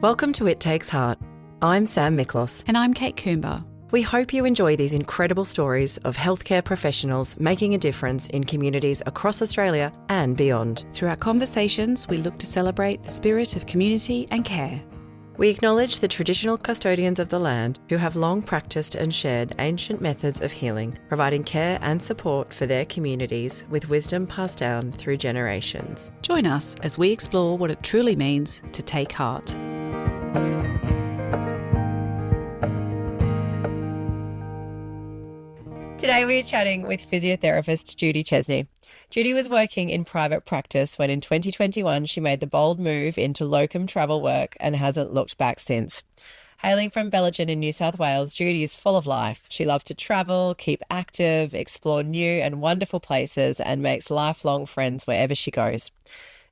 Welcome to It Takes Heart. I'm Sam Miklos. And I'm Kate Coomber. We hope you enjoy these incredible stories of healthcare professionals making a difference in communities across Australia and beyond. Through our conversations, we look to celebrate the spirit of community and care. We acknowledge the traditional custodians of the land who have long practiced and shared ancient methods of healing, providing care and support for their communities with wisdom passed down through generations. Join us as we explore what it truly means to take heart. Today we are chatting with physiotherapist Judy Chesney. Judy was working in private practice when in 2021 she made the bold move into locum travel work and hasn't looked back since. Hailing from Belgium in New South Wales, Judy is full of life. She loves to travel, keep active, explore new and wonderful places and makes lifelong friends wherever she goes.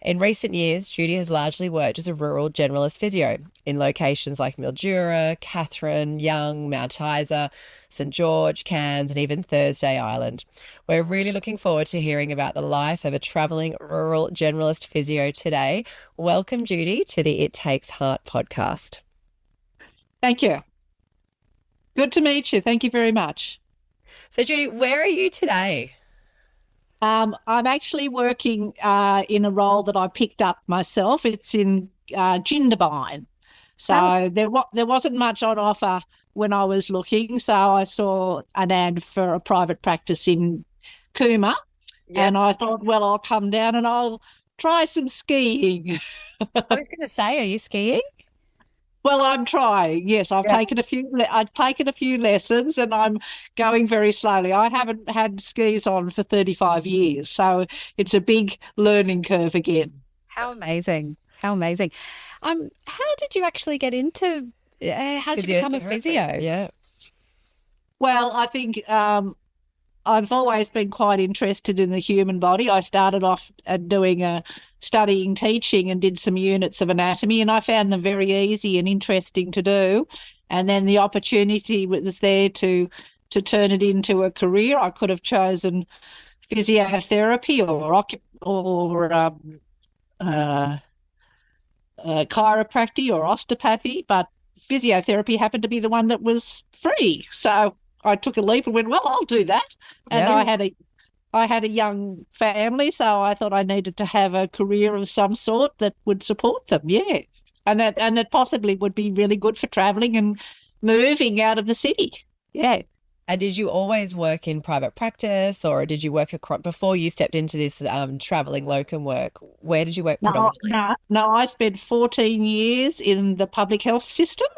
In recent years, Judy has largely worked as a rural generalist physio in locations like Mildura, Katherine, Young, Mount Isa, St George, Cairns and even Thursday Island. We're really looking forward to hearing about the life of a travelling rural generalist physio today. Welcome, Judy, to the It Takes Heart podcast. Thank you. Good to meet you. Thank you very much. So, Judy, where are you today? I'm actually working in a role that I picked up myself. It's in Jindabyne. So there wasn't much on offer when I was looking. So I saw an ad for a private practice in Cooma. Yep. And I thought, well, I'll come down and I'll try some skiing. I was going to say, are you skiing? Well, I'm trying. Yes, I've taken a few lessons, and I'm going very slowly. I haven't had skis on for 35 years, so it's a big learning curve again. How amazing! How amazing! How did you actually get into? How did you become a physio? Yeah. Well, I think I've always been quite interested in the human body. I started off studying teaching and did some units of anatomy, and I found them very easy and interesting to do. And then the opportunity was there to turn it into a career. I could have chosen physiotherapy or chiropractic or osteopathy, but physiotherapy happened to be the one that was free. So I took a leap and went, well, I'll do that. And I had a young family, so I thought I needed to have a career of some sort that would support them. Yeah, and that possibly would be really good for travelling and moving out of the city. Yeah. And did you always work in private practice, or did you work before you stepped into this travelling locum work? Where did you work predominantly? No, I spent 14 years in the public health system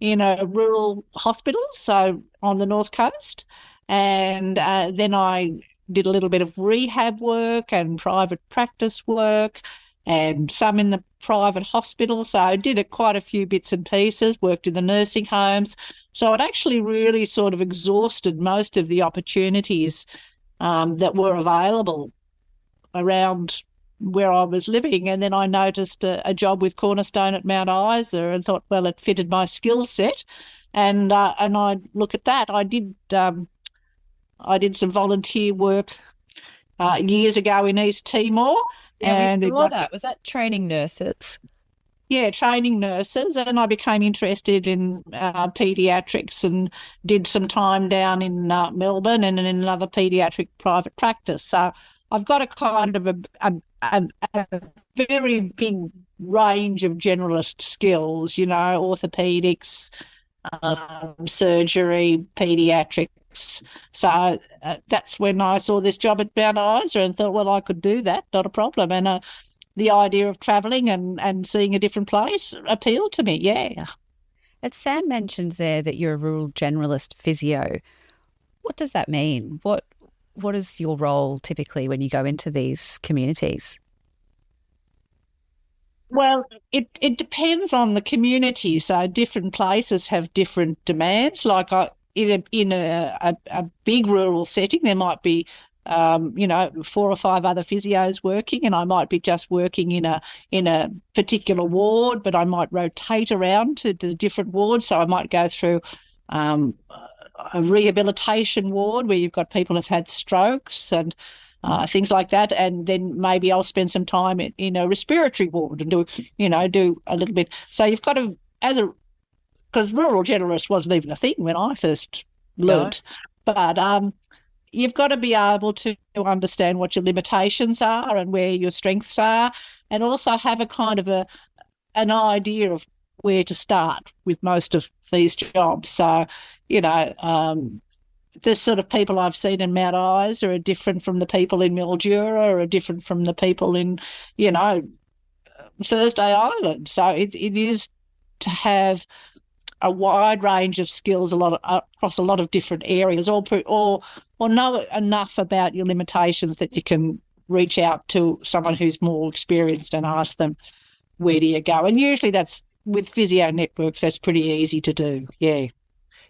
in a rural hospital, so on the North Coast. And then I did a little bit of rehab work and private practice work and some in the private hospital. So I did quite a few bits and pieces, worked in the nursing homes. So it actually really sort of exhausted most of the opportunities that were available around where I was living. And then I noticed a job with Cornerstone at Mount Isa and thought, well, it fitted my skill set. And I look at that. I did some volunteer work years ago in East Timor. Yeah, we saw that. Was that training nurses? Yeah, training nurses. And I became interested in pediatrics and did some time down in Melbourne and in another pediatric private practice. So I've got a kind of a very big range of generalist skills, orthopedics, surgery, pediatrics. So that's when I saw this job at Mount Isa and thought, well, I could do that, not a problem. And the idea of travelling and seeing a different place appealed to me, yeah. And Sam mentioned there that you're a rural generalist physio. What does that mean? What is your role typically when you go into these communities? Well, it depends on the community. So different places have different demands. Like in a big rural setting, there might be 4 or 5 other physios working, and I might be just working in a particular ward, but I might rotate around to the different wards. So I might go through a rehabilitation ward where you've got people who've had strokes and things like that, and then maybe I'll spend some time in a respiratory ward and do a little bit. So you've got to because rural generalist wasn't even a thing when I first No. learnt. But you've got to be able to understand what your limitations are and where your strengths are, and also have a kind of an idea of where to start with most of these jobs. So, the sort of people I've seen in Mount Isa are different from the people in Mildura, are different from the people in, Thursday Island. So it is to have a wide range of skills, across a lot of different areas, or know enough about your limitations that you can reach out to someone who's more experienced and ask them, where do you go? And usually that's with physio networks, that's pretty easy to do. Yeah.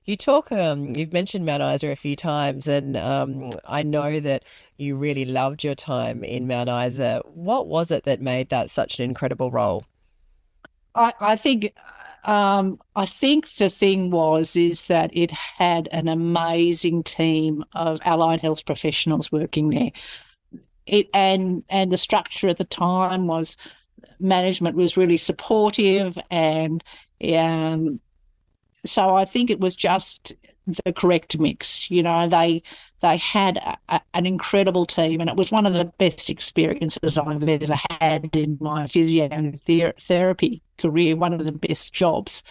You've mentioned Mount Isa a few times, and I know that you really loved your time in Mount Isa. What was it that made that such an incredible role? I think the thing is that it had an amazing team of allied health professionals working there. And the structure at the time was, management was really supportive, and so I think it was just the correct mix. They had an incredible team, and it was one of the best experiences I've ever had in my physiotherapy career, one of the best jobs.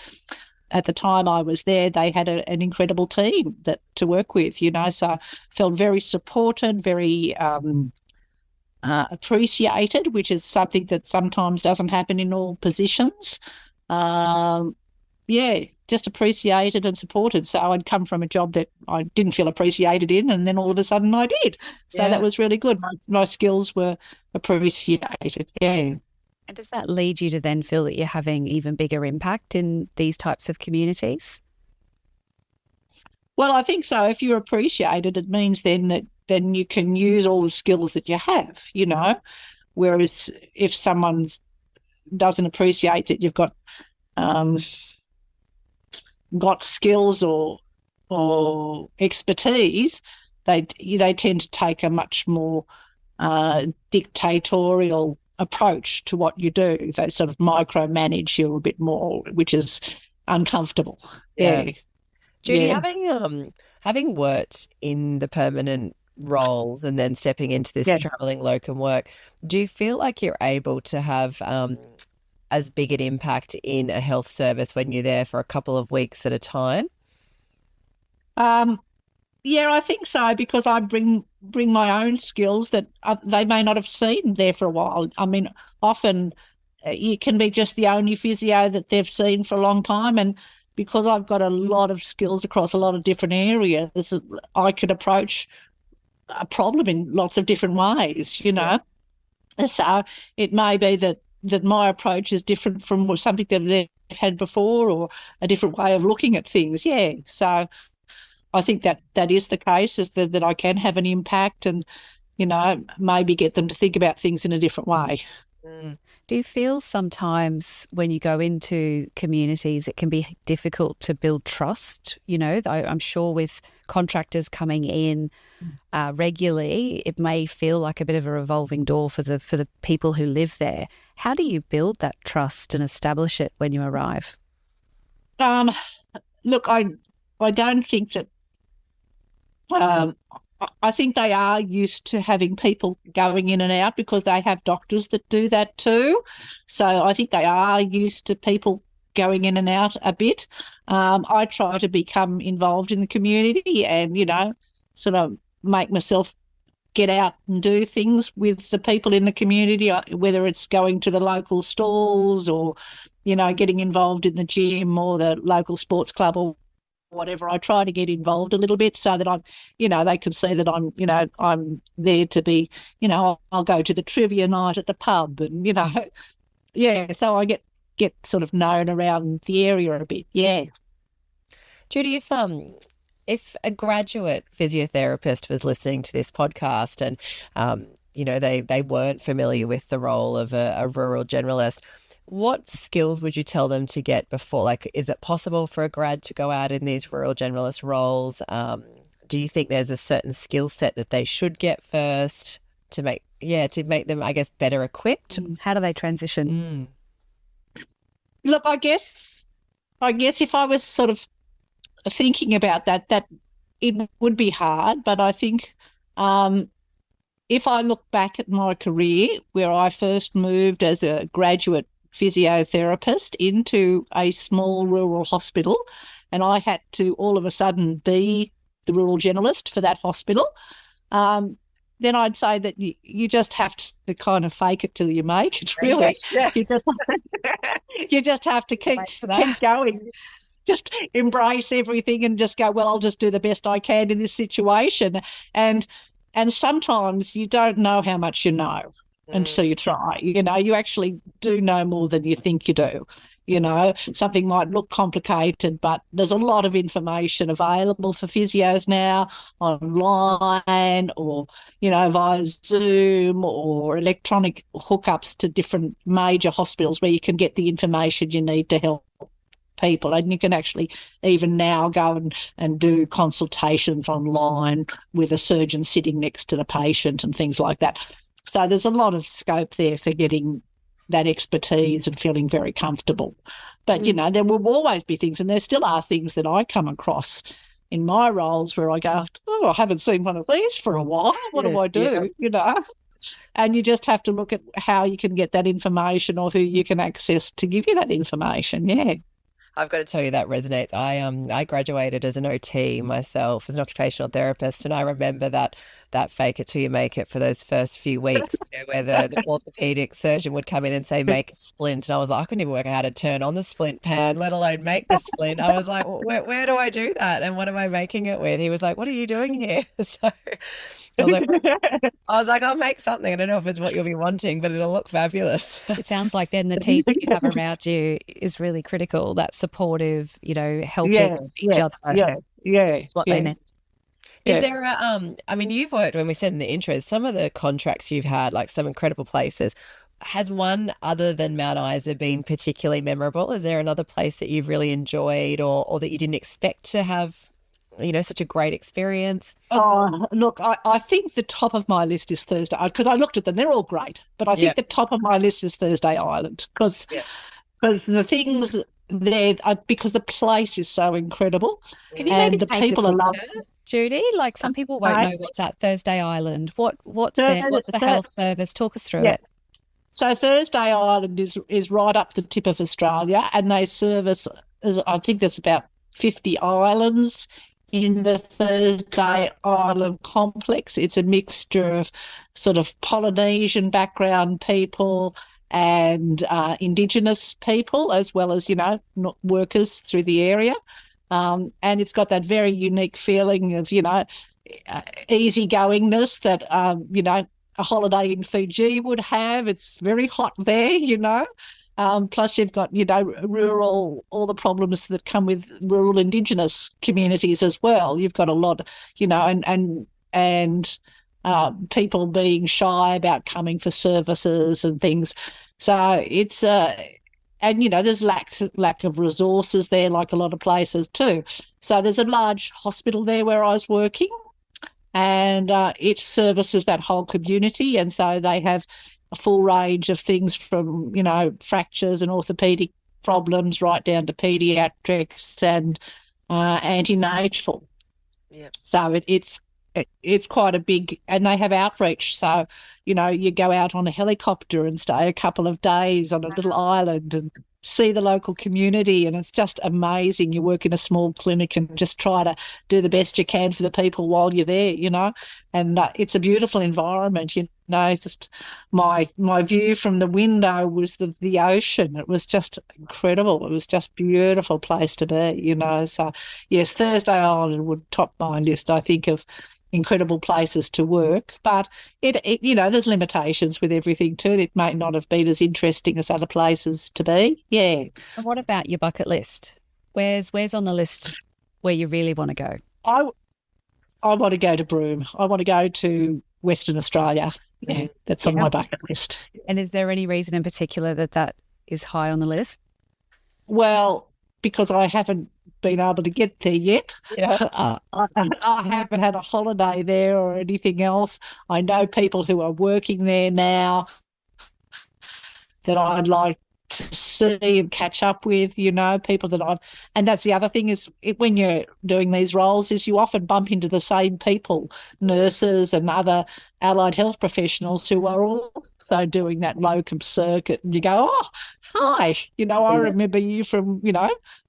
At the time I was there, they had an incredible team to work with, so I felt very supported, very appreciated, which is something that sometimes doesn't happen in all positions. Just appreciated and supported. So I'd come from a job that I didn't feel appreciated in, and then all of a sudden I did. So that was really good. My skills were appreciated. Yeah. And does that lead you to then feel that you're having even bigger impact in these types of communities? Well, I think so. If you're appreciated, it means then you can use all the skills that you have, Whereas if someone doesn't appreciate that you've got skills or expertise, they tend to take a much more dictatorial approach to what you do. They sort of micromanage you a bit more, which is uncomfortable. Yeah. Judy, having worked in the permanent roles and then stepping into this traveling locum work, do you feel like you're able to have as big an impact in a health service when you're there for a couple of weeks at a time? I think so, because I bring my own skills that they may not have seen there for a while. I mean, often you can be just the only physio that they've seen for a long time, and because I've got a lot of skills across a lot of different areas, I could approach a problem in lots of different ways, So it may be that my approach is different from something that they've had before, or a different way of looking at things. Yeah. So I think that is the case, is that I can have an impact and, maybe get them to think about things in a different way. Mm. Do you feel sometimes when you go into communities it can be difficult to build trust? I'm sure with contractors coming in regularly, it may feel like a bit of a revolving door for the people who live there. How do you build that trust and establish it when you arrive? Look, I don't think that. I think they are used to having people going in and out, because they have doctors that do that too. So I think they are used to people going in and out a bit. I try to become involved in the community and, sort of make myself get out and do things with the people in the community, whether it's going to the local stalls or, getting involved in the gym or the local sports club or whatever. I try to get involved a little bit so that I'm, they can see that I'm there to be, I'll go to the trivia night at the pub and, so I get sort of known around the area a bit. Yeah. Judy, if a graduate physiotherapist was listening to this podcast and, they weren't familiar with the role of a rural generalist, what skills would you tell them to get before? Like, is it possible for a grad to go out in these rural generalist roles? Do you think there's a certain skill set that they should get first to make them, I guess, better equipped? How do they transition? Look, I guess I guess if I was sort of thinking about that, that it would be hard. But I think if I look back at my career, where I first moved as a graduate physiotherapist into a small rural hospital, and I had to all of a sudden be the rural generalist for that hospital, then I'd say that you just have to kind of fake it till you make it, really. Yes, yeah. You just have to keep going. Just embrace everything and just go, well, I'll just do the best I can in this situation. And sometimes you don't know how much you know until you try. You actually do know more than you think you do. Something might look complicated, but there's a lot of information available for physios now online or, via Zoom or electronic hookups to different major hospitals where you can get the information you need to help people. And you can actually even now go and do consultations online with a surgeon sitting next to the patient and things like that. So there's a lot of scope there for getting that expertise and feeling very comfortable. But, there will always be things, and there still are things that I come across in my roles where I go, oh, I haven't seen one of these for a while. What do I do? And you just have to look at how you can get that information or who you can access to give you that information. Yeah. I've got to tell you that resonates. I graduated as an OT myself, as an occupational therapist, and I remember that fake it till you make it for those first few weeks, where the orthopedic surgeon would come in and say, make a splint. And I was like, I couldn't even work out how to turn on the splint pan, let alone make the splint. I was like, where do I do that? And what am I making it with? He was like, what are you doing here? So I was like, I'll make something. I don't know if it's what you'll be wanting, but it'll look fabulous. It sounds like then the team that you have around you is really critical, that supportive, helping each other. Yeah. Is what they meant. Is there you've worked, when we said in the intro, some of the contracts you've had, like some incredible places. Has one other than Mount Isa been particularly memorable? Is there another place that you've really enjoyed or that you didn't expect to have, such a great experience? Oh, look, I think the top of my list is Thursday, because I looked at them. They're all great. But I think the top of my list is Thursday Island because the things there, because the place is so incredible. Can you maybe paint a picture, Judy? Like some people won't know what's at Thursday Island. What's there? What's the health service? Talk us through it. So Thursday Island is right up the tip of Australia, and they service, I think there's about 50 islands in the Thursday Island complex. It's a mixture of sort of Polynesian background people and Indigenous people, as well as, workers through the area. And it's got that very unique feeling of, easygoingness that, a holiday in Fiji would have. It's very hot there, Plus you've got, rural, all the problems that come with rural Indigenous communities as well. You've got a lot, and people being shy about coming for services and things. So it's and there's lack of resources there, like a lot of places too. So there's a large hospital there where I was working, and it services that whole community. And so they have a full range of things from fractures and orthopedic problems right down to pediatrics and antenatal. Yeah. So it's quite a big, and they have outreach. So, you go out on a helicopter and stay a couple of days on a little island and see the local community, and it's just amazing. You work in a small clinic and just try to do the best you can for the people while you're there, and it's a beautiful environment, just my view from the window was the ocean. It was just incredible. It was just a beautiful place to be, So, yes, Thursday Island would top my list, I think, of incredible places to work, but it there's limitations with everything too. It may not have been as interesting as other places to be. Yeah. And what about your bucket list? Where's on the list where you really want to go? I want to go to Broome. I want to go to Western Australia. Yeah, that's on my bucket list. And is there any reason in particular that is high on the list? Well, because I haven't been able to get there yet. Yeah. I haven't had a holiday there or anything else. I know people who are working there now that I'd like to see and catch up with, people that and that's the other thing is when you're doing these roles is you often bump into the same people, nurses and other allied health professionals who are also doing that locum circuit, and you go, oh, hi, I remember you from,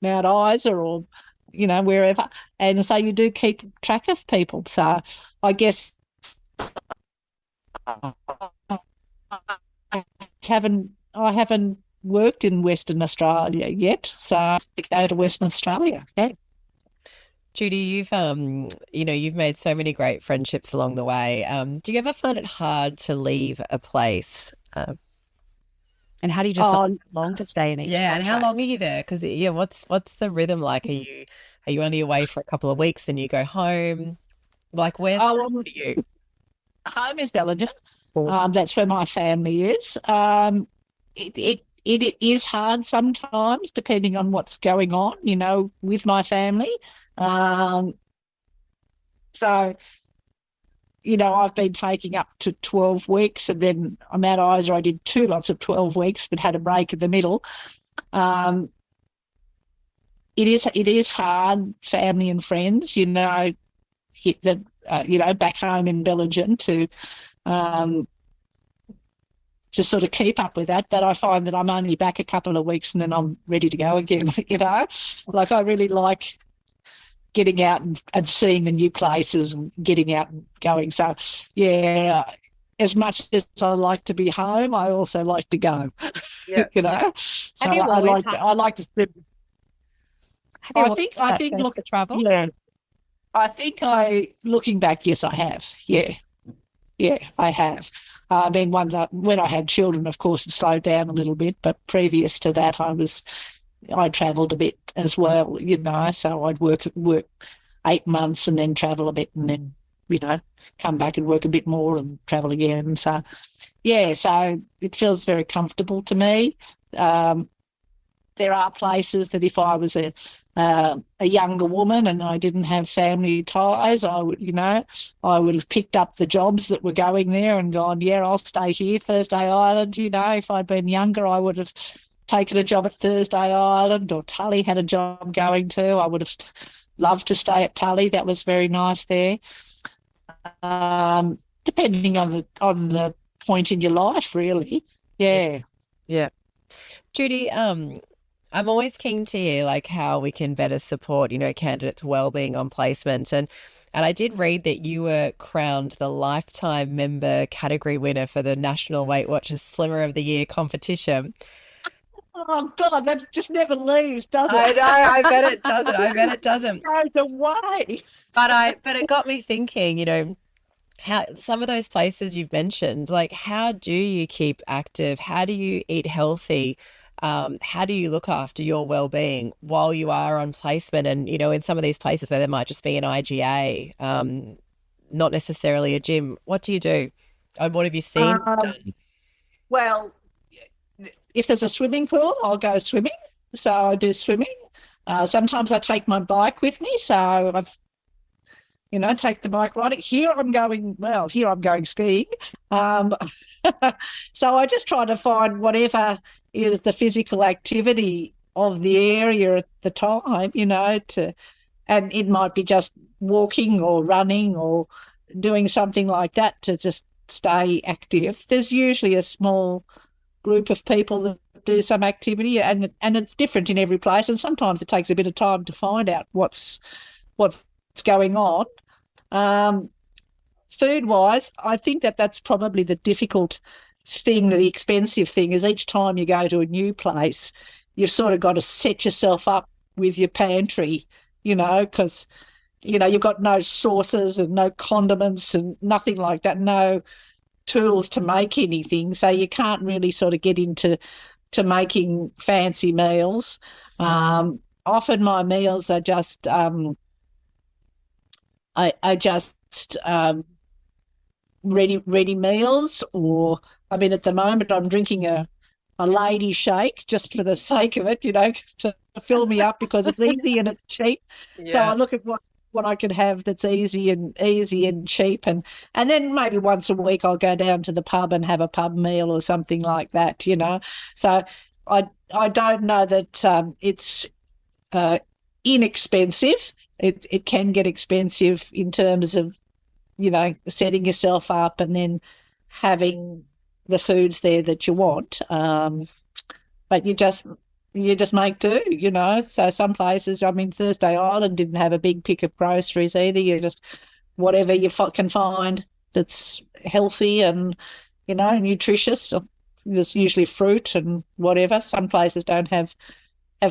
Mount Isa or, wherever. And so you do keep track of people. So I guess I haven't worked in Western Australia yet, so I have to go to Western Australia. Yeah. Judy, you've made so many great friendships along the way. Do you ever find it hard to leave a place? And how do you decide how long to stay in each Yeah, and how contract? long are you there? Because what's the rhythm like? Are you only away for a couple of weeks, then you go home? Like, where's home for you? Home is Belgium. That's where my family is. It is hard sometimes, depending on what's going on, with my family. So, I've been taking up to 12 weeks, and then I'm at Isa. I did 2 lots of 12 weeks, but had a break in the middle. It is hard, family and friends, back home in Belgium to sort of keep up with that. But I find that I'm only back a couple of weeks and then I'm ready to go again, Like I really like getting out and seeing the new places and getting out and going. So, yeah, as much as I like to be home, I also like to go, So Have you always I like to spend. Have you I think look for travel? Yeah. Looking back, yes, I have. Yeah. Yeah, I have. I mean, when I had children, of course, it slowed down a little bit, but previous to that, I travelled a bit as well, so I'd work 8 months and then travel a bit and then, come back and work a bit more and travel again. So, yeah, so it feels very comfortable to me. There are places that if I was a younger woman and I didn't have family ties, I would have picked up the jobs that were going there and gone, yeah, I'll stay here, Thursday Island. If I'd been younger, I would have taken a job at Thursday Island, or Tully had a job going to. I would have loved to stay at Tully. That was very nice there. Depending on the point in your life, really. Yeah. Yeah. Judy, I'm always keen to hear like how we can better support, candidates' well-being on placement. And I did read that you were crowned the lifetime member category winner for the National Weight Watchers Slimmer of the Year competition. Oh God, that just never leaves, does it? I know, I bet it doesn't. I bet it doesn't. It goes away. But it got me thinking, how some of those places you've mentioned, like how do you keep active? How do you eat healthy? How do you look after your well-being while you are on placement? And, in some of these places where there might just be an IGA, not necessarily a gym, what do you do? And what have you seen done? Well, if there's a swimming pool, I'll go swimming. So I do swimming. Sometimes I take my bike with me. So I've, take the bike riding. Here I'm going skiing. So I just try to find whatever is the physical activity of the area at the time, and it might be just walking or running or doing something like that to just stay active. There's usually a small group of people that do some activity, and it's different in every place, and sometimes it takes a bit of time to find out what's going on. Food-wise, I think that's probably the difficult thing, the expensive thing, is each time you go to a new place, you've sort of got to set yourself up with your pantry, because, you've got no sauces and no condiments and nothing like that, no tools to make anything. So you can't really sort of get into making fancy meals. Often my meals are just, ready meals, or at the moment I'm drinking a lady shake just for the sake of it, to fill me up because it's easy and it's cheap. Yeah. So I look at what I can have that's easy and cheap, and then maybe once a week I'll go down to the pub and have a pub meal or something like that, So I don't know that it's uh, inexpensive. It can get expensive in terms of, setting yourself up and then having the foods there that you want. But you just make do. So some places, I mean, Thursday Island didn't have a big pick of groceries either. You just whatever you can find that's healthy and nutritious. There's usually fruit and whatever. Some places don't have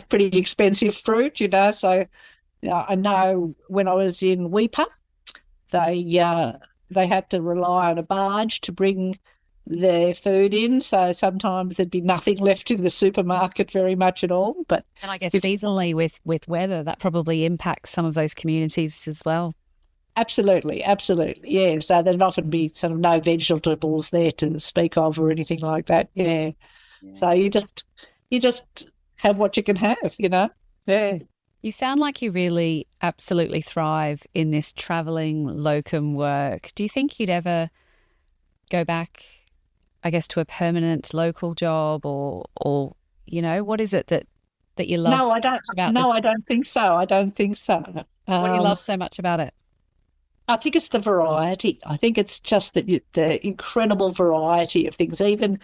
pretty expensive fruit. So I know when I was in Weipa, they had to rely on a barge to bring their food in. So sometimes there'd be nothing left in the supermarket very much at all. But And I guess seasonally with weather, that probably impacts some of those communities as well. absolutely, absolutely, yeah. So there'd often be sort of no vegetables there to speak of or anything like that. Yeah. So you just have what you can have. Yeah. You sound like you really absolutely thrive in this traveling locum work. Do you think you'd ever go back, I guess, to a permanent local job or what is it that you love No, so I don't. much about No, this? I don't think so. I don't think so. What do you love so much about it? I think it's the variety. I think it's just the incredible variety of things. Even,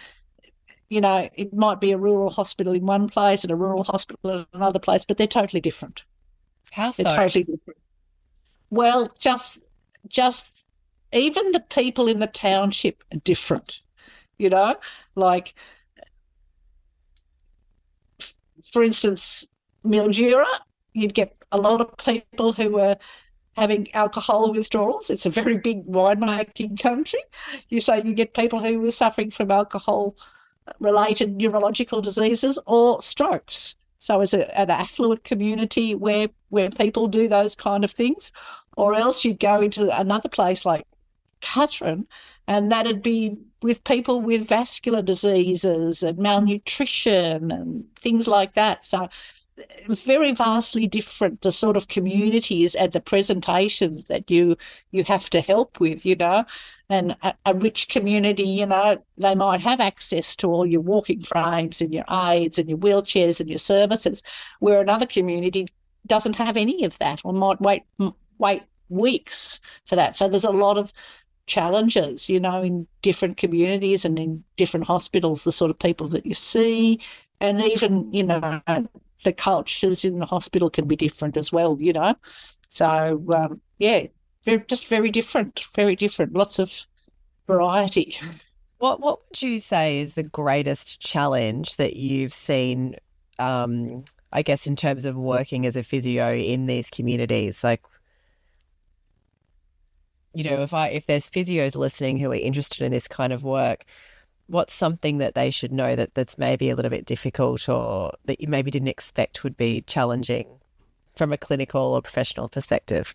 it might be a rural hospital in one place and a rural hospital in another place, but they're totally different. How They're so? totally different. Well, just even the people in the township are different. Like, for instance, Mildura, you'd get a lot of people who were having alcohol withdrawals. It's a very big winemaking country. You get people who were suffering from alcohol-related neurological diseases or strokes. So it's an affluent community where people do those kind of things. Or else you'd go into another place like Catherine, and that'd be with people with vascular diseases and malnutrition and things like that. So it was very vastly different, the sort of communities and the presentations that you have to help with. And a rich community, they might have access to all your walking frames and your aids and your wheelchairs and your services, where another community doesn't have any of that or might wait weeks for that. So there's a lot of challenges, in different communities and in different hospitals, the sort of people that you see, and even, the cultures in the hospital can be different as well. So, just very different, lots of variety. What would you say is the greatest challenge that you've seen, I guess, in terms of working as a physio in these communities? Like, if there's physios listening who are interested in this kind of work, what's something that they should know that's maybe a little bit difficult or that you maybe didn't expect would be challenging from a clinical or professional perspective?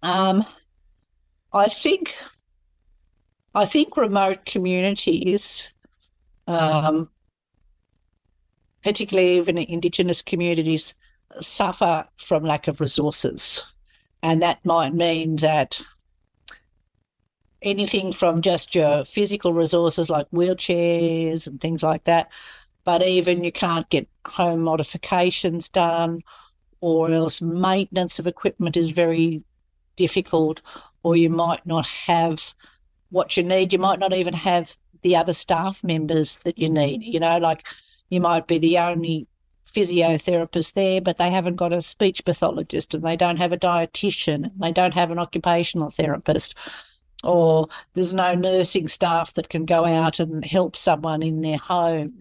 I think remote communities, particularly even Indigenous communities, suffer from lack of resources. And that might mean that anything from just your physical resources like wheelchairs and things like that, but even you can't get home modifications done, or else maintenance of equipment is very difficult, or you might not have what you need. You might not even have the other staff members that you need. Like you might be the only physiotherapist there, but they haven't got a speech pathologist and they don't have a dietitian, and they don't have an occupational therapist, or there's no nursing staff that can go out and help someone in their home.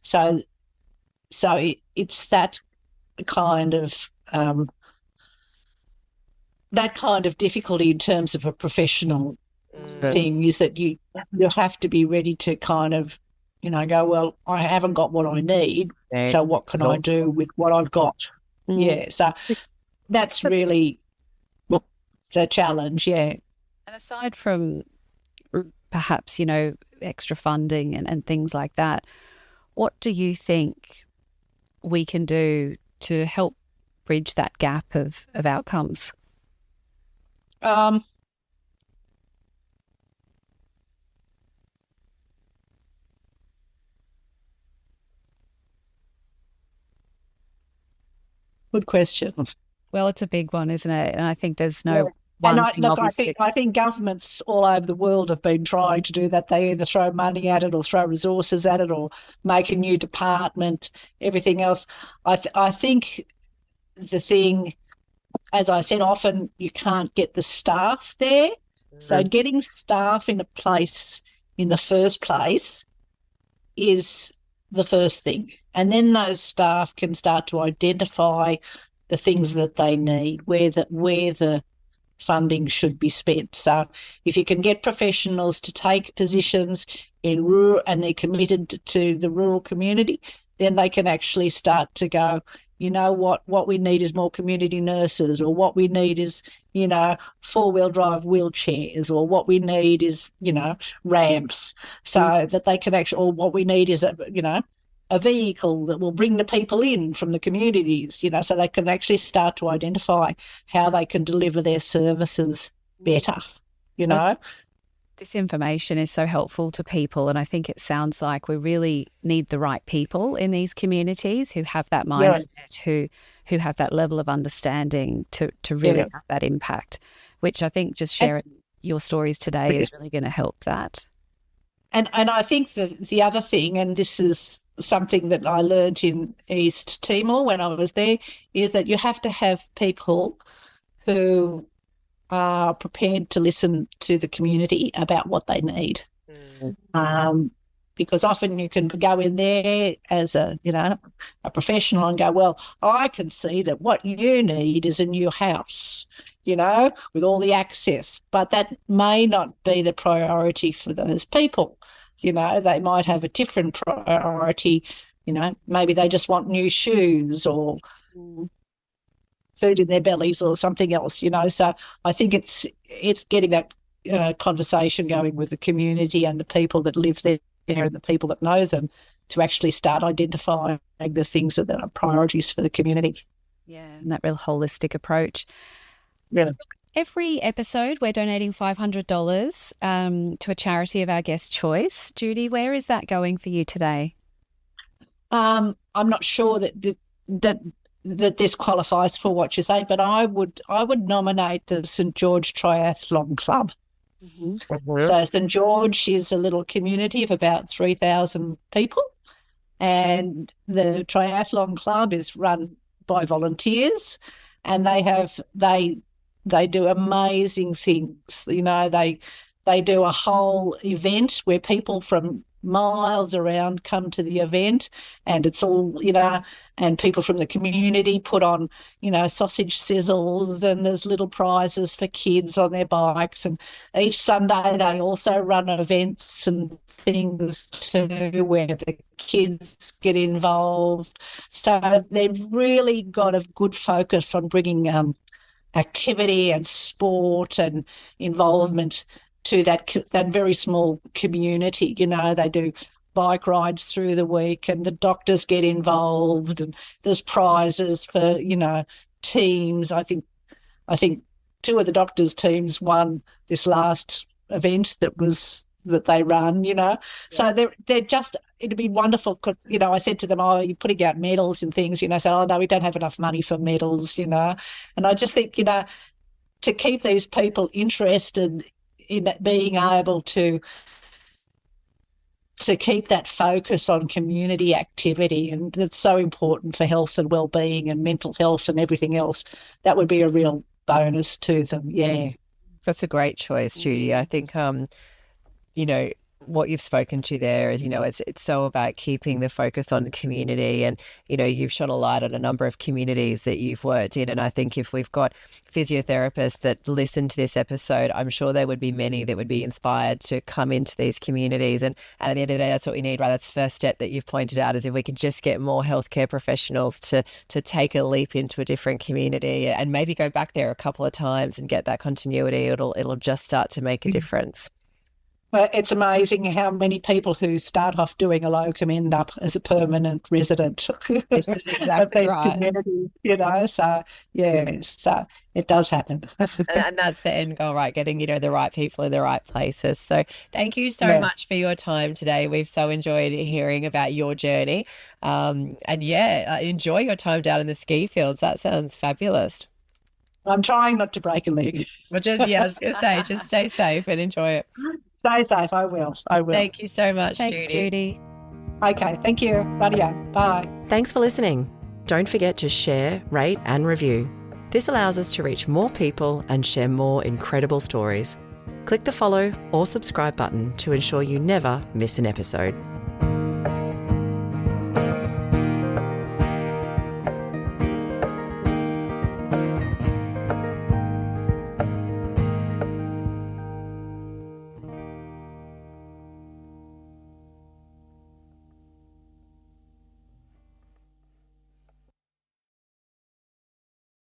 So it's that kind of difficulty in terms of a professional thing, is that you have to be ready to kind of go, well, I haven't got what I need, so what can I do with what I've got? Yeah, so that's really the challenge. Yeah. And aside from perhaps extra funding and things like that, what do you think we can do to help bridge that gap of outcomes? Good question. Well, it's a big one, isn't it? And I think there's Yeah. no And one thing, obviously. I think governments all over the world have been trying to do that. They either throw money at it or throw resources at it or make a new department, everything else. I think the thing, as I said, often you can't get the staff there. So getting staff in a place in the first place is the first thing. And then those staff can start to identify the things that they need, where the funding should be spent. So if you can get professionals to take positions in rural and they're committed to the rural community, then they can actually start to go, you know what we need is more community nurses, or what we need is, you know, four-wheel drive wheelchairs, or what we need is, you know, ramps, so that they can actually, or what we need is a vehicle that will bring the people in from the communities, you know, so they can actually start to identify how they can deliver their services better, you know. This information is so helpful to people, and I think it sounds like we really need the right people in these communities who have that mindset, who have that level of understanding to really have that impact, which I think just sharing your stories today is really going to help that. And I think the other thing, and this is something that I learned in East Timor when I was there, is that you have to have people who are prepared to listen to the community about what they need. Because often you can go in there as a professional and go, well, I can see that what you need is a new house, you know, with all the access, but that may not be the priority for those people. You know, they might have a different priority, you know, maybe they just want new shoes or food in their bellies or something else, you know. So I think it's getting that conversation going with the community and the people that live there and the people that know them to actually start identifying the things that are priorities for the community. Yeah, and that real holistic approach. Yeah. Every episode, we're donating $500 to a charity of our guest choice. Judy, where is that going for you today? I'm not sure that this qualifies for what you say, but I would nominate the St George Triathlon Club. So St George is a little community of about 3,000 people, and the Triathlon Club is run by volunteers, and they do amazing things. You know, they do a whole event where people from miles around come to the event, and it's all, you know, and people from the community put on, you know, sausage sizzles, and there's little prizes for kids on their bikes. And each Sunday they also run events and things too where the kids get involved. So they've really got a good focus on bringing activity and sport and involvement to that very small community. You know, they do bike rides through the week, and the doctors get involved, and there's prizes for, you know, teams. I think two of the doctors' teams won this last event that they run, you know. Yeah. So they're just, it'd be wonderful because, you know, I said to them, oh, you're putting out medals and things, you know, so, oh, no, we don't have enough money for medals, you know. And I just think, you know, to keep these people interested in being able to keep that focus on community activity, and it's so important for health and well-being and mental health and everything else, that would be a real bonus to them. Yeah. That's a great choice, Judy. I think, you know, what you've spoken to there is, you know, it's so about keeping the focus on the community, and, you know, you've shone a light on a number of communities that you've worked in. And I think if we've got physiotherapists that listen to this episode, I'm sure there would be many that would be inspired to come into these communities. And at the end of the day, that's what we need, right? That's the first step that you've pointed out, is if we could just get more healthcare professionals to take a leap into a different community and maybe go back there a couple of times and get that continuity, it'll just start to make a difference. Well, it's amazing how many people who start off doing a locum end up as a permanent resident This is exactly of their right. community, you know. So, so it does happen. And that's the end goal, right? Getting, the right people in the right places. So thank you so Yeah. much for your time today. We've so enjoyed hearing about your journey. And enjoy your time down in the ski fields. That sounds fabulous. I'm trying not to break a leg. But I was going to say, just stay safe and enjoy it. Stay safe. I will. Thank you so much, Thanks, Judy. Okay, thank you. Radio. Bye. Thanks for listening. Don't forget to share, rate and review. This allows us to reach more people and share more incredible stories. Click the follow or subscribe button to ensure you never miss an episode.